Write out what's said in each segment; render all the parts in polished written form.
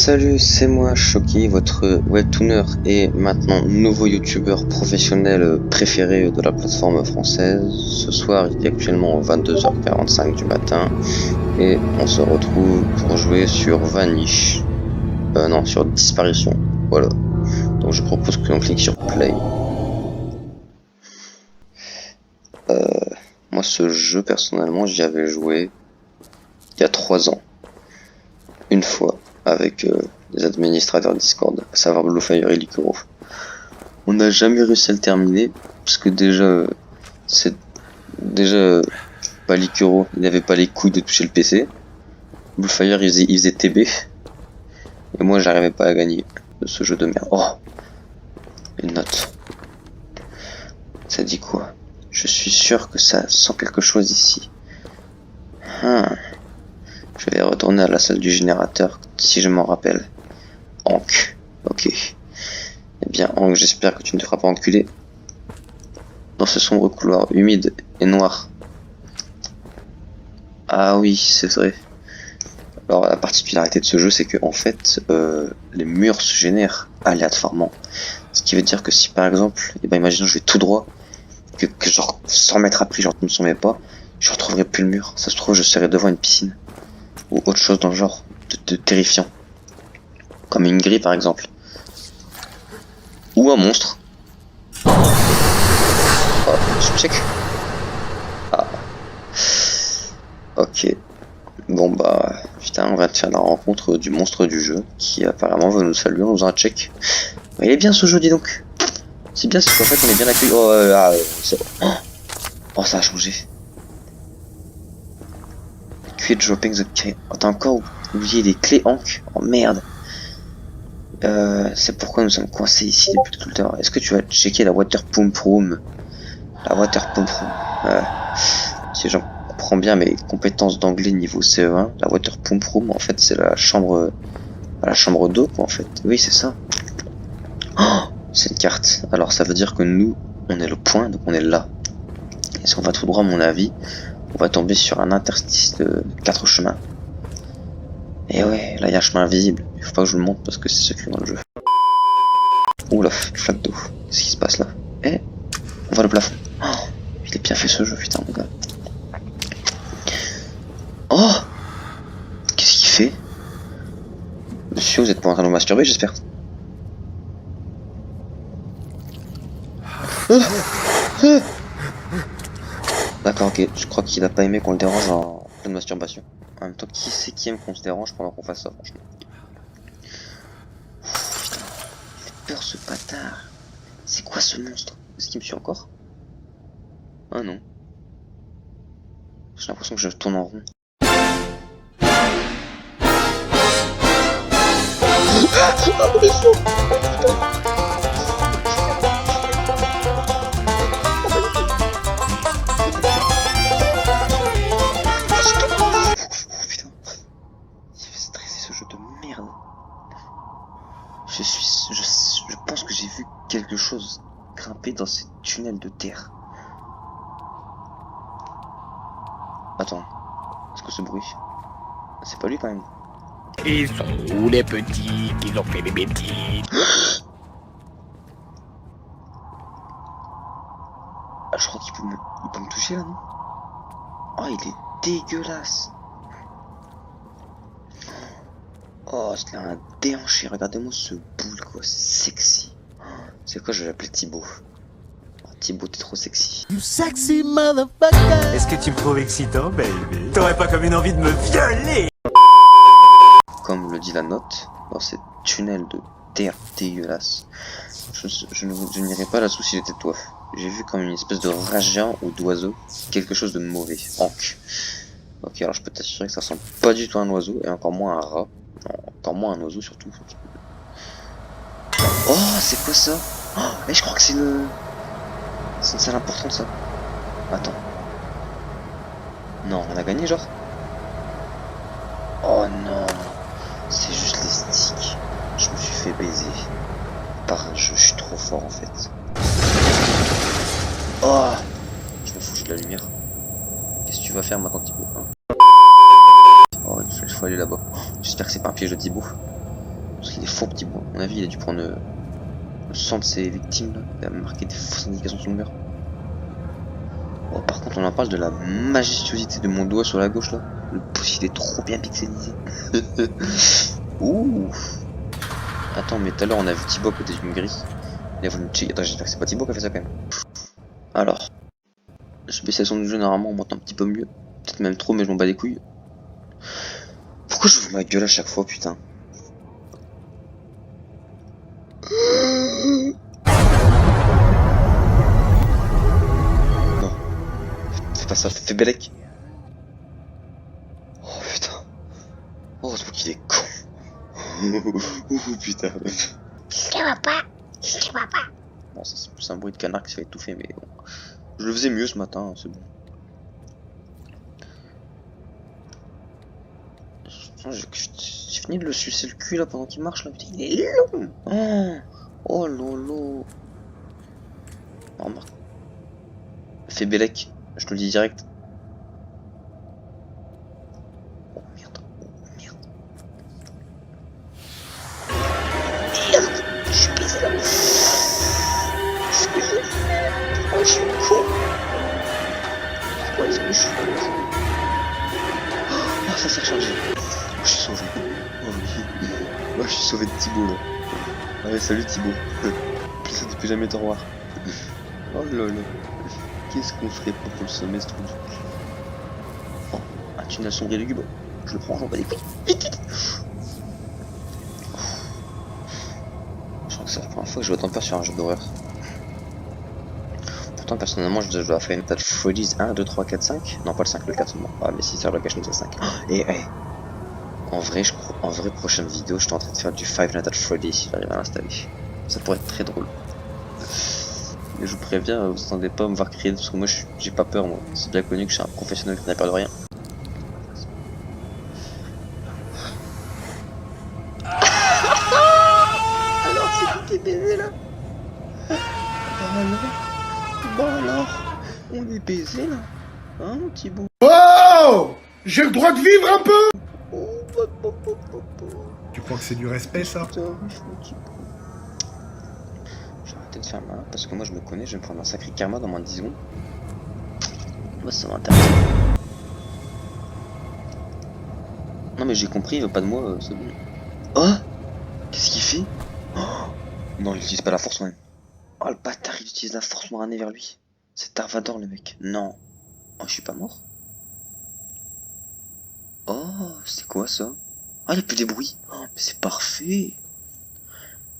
Salut, c'est moi, Shoki, votre webtooner et maintenant nouveau youtubeur professionnel préféré de la plateforme française. Ce soir, il est actuellement 22h45 du matin et on se retrouve pour jouer sur Vanish. Non, sur Disparition. Voilà. Donc je propose que l'on clique sur Play. Moi, ce jeu, personnellement, j'y avais joué il y a 3 ans. Une fois, avec les administrateurs Discord, à savoir Bluefire et Likuro. On n'a jamais réussi à le terminer, parce que déjà, Likuro, il n'avait pas les couilles de toucher le PC. Bluefire, il faisait TB. Et moi, j'arrivais pas à gagner de ce jeu de merde. Oh, une note. Ça dit quoi? Je suis sûr que ça sent quelque chose ici. Je vais retourner à la salle du générateur, si je m'en rappelle. Hank. Ok. Eh bien, Hank, j'espère que tu ne te feras pas enculer. Dans ce sombre couloir humide et noir. Ah oui, c'est vrai. Alors la particularité de ce jeu, c'est que en fait, les murs se génèrent aléatoirement. Ce qui veut dire que si par exemple, imaginons je vais tout droit, que genre 100 mètres après, genre je ne me souviens pas, je retrouverai plus le mur. Ça se trouve, je serai devant une piscine. Ou autre chose dans le genre, de terrifiant. Comme une grille par exemple. Ou un monstre. Oh, je check. Ah. Ok. Bon bah, putain, on va faire la rencontre du monstre du jeu, qui apparemment veut nous saluer en faisant un check. Il est bien ce jeu, dis donc. C'est bien, c'est qu'en fait on est bien accueillis. Oh, ça a changé. Quit dropping the key. Oh, t'as encore oublié les clés, Hank. Oh merde. C'est pourquoi nous sommes coincés ici depuis tout le temps. Est-ce que tu vas checker la water pump room? La water pump room. Si j'en comprends bien mes compétences d'anglais niveau CE1, la water pump room, en fait, c'est la chambre d'eau, quoi, en fait. Oui, c'est ça. Oh, c'est une carte. Alors, ça veut dire que nous, on est le point, donc on est là. Et si on va tout droit, à mon avis, on va tomber sur un interstice de 4 chemins. Et ouais, là, il y a un chemin invisible. Il faut pas que je vous le montre parce que c'est secret dans le jeu. Oula, une flaque d'eau. Qu'est-ce qui se passe là? Eh, on voit le plafond. Oh, il est bien fait ce jeu, putain, mon gars. Oh, qu'est-ce qu'il fait? Monsieur, vous êtes pas en train de vous masturber, j'espère. D'accord, ok, je crois qu'il a pas aimé qu'on le dérange en pleine masturbation. En même temps, qui c'est qui aime qu'on se dérange pendant qu'on fasse ça, franchement? Putain, il fait peur ce bâtard. C'est quoi ce monstre? Est-ce qu'il me suit encore? Ah non. J'ai l'impression que je tourne en rond. Putain, il fait stresser ce jeu de merde. Je pense que j'ai vu quelque chose grimper dans ces tunnels de terre. Attends, est-ce que ce bruit, c'est pas lui quand même? Ils sont où les petits qui ont fait des bêtises? Ah, je crois qu'il peut me toucher là, non? Oh, il est dégueulasse. Oh, c'est un déhanché. Regardez-moi ce boule, quoi. C'est sexy. C'est quoi, je vais l'appeler Thibaut. Oh, Thibaut, t'es trop sexy. You sexy motherfucker. Est-ce que tu me trouves excitant, baby? T'aurais pas comme une envie de me violer? Comme le dit la note, dans ces tunnels de terre dégueulasse, je n'irai pas là-dessous si j'étais toi. J'ai vu comme une espèce de rage géant ou d'oiseau, quelque chose de mauvais. Hank. Ok, alors je peux t'assurer que ça ressemble pas du tout à un oiseau, et encore moins à un rat. Non, encore moins à un oiseau surtout. Oh, c'est quoi ça? Oh, mais je crois que c'est une salle importante ça. Attends. Non, on a gagné genre? Oh non. C'est juste les sticks. Je me suis fait baiser par un jeu, je suis trop fort en fait. Oh, je me fous, j'ai de la lumière. Qu'est-ce que tu vas faire maintenant, Thibaut, hein? Oh, il faut aller là-bas. J'espère que c'est pas un piège de Thibaut. Parce qu'il est faux petit bois. À mon avis, il a dû prendre le sang de ses victimes là. Il a marqué des fausses indications sur le mur. Oh, par contre, on en parle de la majestuosité de mon doigt sur la gauche là. Le pouce il est trop bien pixelisé. Ouh. Attends, mais tout à l'heure on a vu Thibaut à côté d'une grille. Il a voulu me checker. Attends, j'espère que c'est pas Thibaut qui a fait ça quand même. Alors, je baisse le son du jeu, normalement on m'entend un petit peu mieux. Peut-être même trop, mais je m'en bats les couilles. Pourquoi je vois ma gueule à chaque fois, putain? Non. Fais pas ça, fais Bellec. Oh putain. Oh, ce qu'il est con. Ouh putain. Je te vois pas. Je te vois pas. Bon, ça c'est plus un bruit de canard qui se fait étouffer, mais bon. Je le faisais mieux ce matin, c'est bon. J'ai fini de le sucer le cul là pendant qu'il marche là, putain, il est long. Oh lolo. Oh, remarque. Fais Bellec, je te le dis direct. Oh merde, oh merde. Merde. Je suis baisé là. Oh, je suis con. Pourquoi est-ce que je suis con? Oh, ça s'est rechargé. Oh, je suis sauvé. Oh oui. Oh, je suis sauvé de Thibaut là. Allez, salut Thibaut. Plus de plus jamais te revoir. Oh lol. Qu'est-ce qu'on ferait pas pour le semestre du cul? Oh, un tunnel sombre et lugubre. Je le prends, j'en bats les couilles. Vite, vite. Je crois que c'est la première fois que je vais autant peur sur un jeu d'horreur. Pourtant, personnellement, je dois faire une Night at Freddy's 1, 2, 3, 4, 5. Non, pas le 5, le 4 seulement. Ah, mais si, ça location, c'est 5. Et, hey, en vrai, prochaine vidéo, je suis en train de faire du Five Nights at Freddy's si j'arrive à l'installer. Ça pourrait être très drôle. Mais je vous préviens, vous attendez pas à me voir crier parce que moi j'ai pas peur, moi. C'est bien connu que je suis un professionnel qui n'a peur de rien. Alors c'est qui est baisé là? Bon alors, on est baisé là? Hein mon petit bout? Oh! J'ai le droit de vivre un peu! Oh, Tu crois que c'est du respect, ça? putain, mon petit bout. Je vais arrêter de faire mal parce que moi je me connais, je vais me prendre un sacré karma dans moins de 10 secondes. Moi ça m'intéresse. Non mais j'ai compris, il veut pas de moi, c'est bon. Oh! Qu'est-ce qu'il fait? Oh non, il utilise pas la force, man. Oh le bâtard, il utilise la force pour ramener vers lui. C'est Darvador le mec. Non. Oh, je suis pas mort. Oh, c'est quoi ça? Ah, il y a plus des bruits. Oh, mais c'est parfait.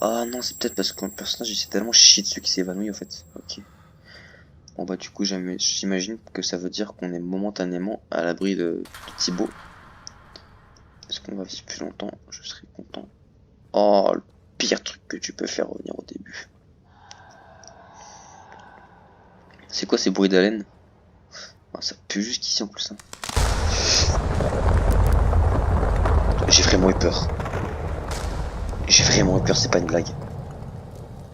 Ah non, c'est peut-être parce que le personnage il s'est tellement chié dessus qu'il s'est évanoui en fait. Ok. Bon bah du coup j'imagine que ça veut dire qu'on est momentanément à l'abri de Thibaut. Est-ce qu'on va vivre plus longtemps? Je serais content. Oh, le pire truc que tu peux faire revenir au début. C'est quoi ces bruits d'haleine? Oh, ça pue jusqu'ici en plus. Hein. J'ai vraiment eu peur. J'ai vraiment eu peur, c'est pas une blague.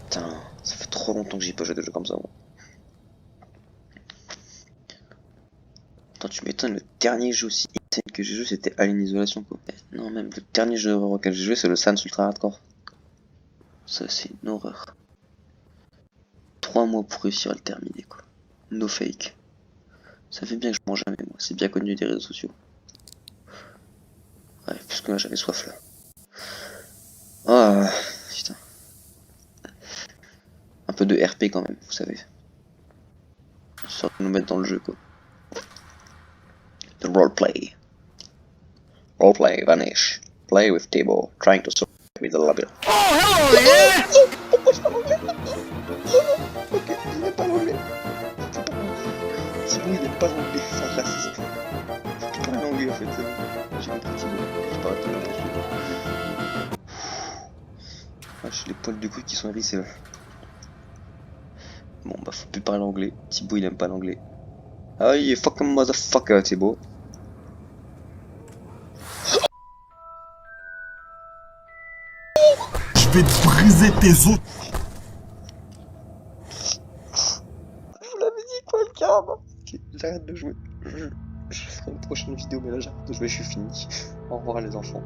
Putain, ça fait trop longtemps que j'ai pas joué de jeu comme ça. Moi. Attends, tu m'étonnes, le dernier jeu aussi insane que j'ai joué c'était Alien Isolation quoi. Non, même le dernier jeu auquel j'ai joué c'est le Sans Ultra Hardcore. Ça c'est une horreur. 3 mois pour réussir à le terminer quoi. No fake. Ça fait bien que je mange jamais moi, c'est bien connu des réseaux sociaux. Ouais, puisque là j'avais soif là. Ah, putain. Un peu de RP quand même, vous savez. Histoire de nous mettre dans le jeu quoi. The roleplay. Roleplay, vanish. Play with Thibaut, trying to survive with the labyrinthe. Oh, hello there! Pourquoi je parle anglais? Ok, il n'est pas l'anglais. Thibaut, il n'est pas l'anglais, c'est un raciste. Faut plus parler anglais en fait, c'est bon. J'ai compris Thibaut, je parle pas l'anglais. Ah, j'ai les poils de couille qui sont hérissés là. Bon bah faut plus parler anglais, Thibaut il aime pas l'anglais. Ah you fucking motherfucker Thibaut. Je vais te briser tes os! Je vous l'avais dit quoi le karma. Ok, j'arrête de jouer. Je ferai une prochaine vidéo mais là j'arrête de jouer, je suis fini. Au revoir les enfants.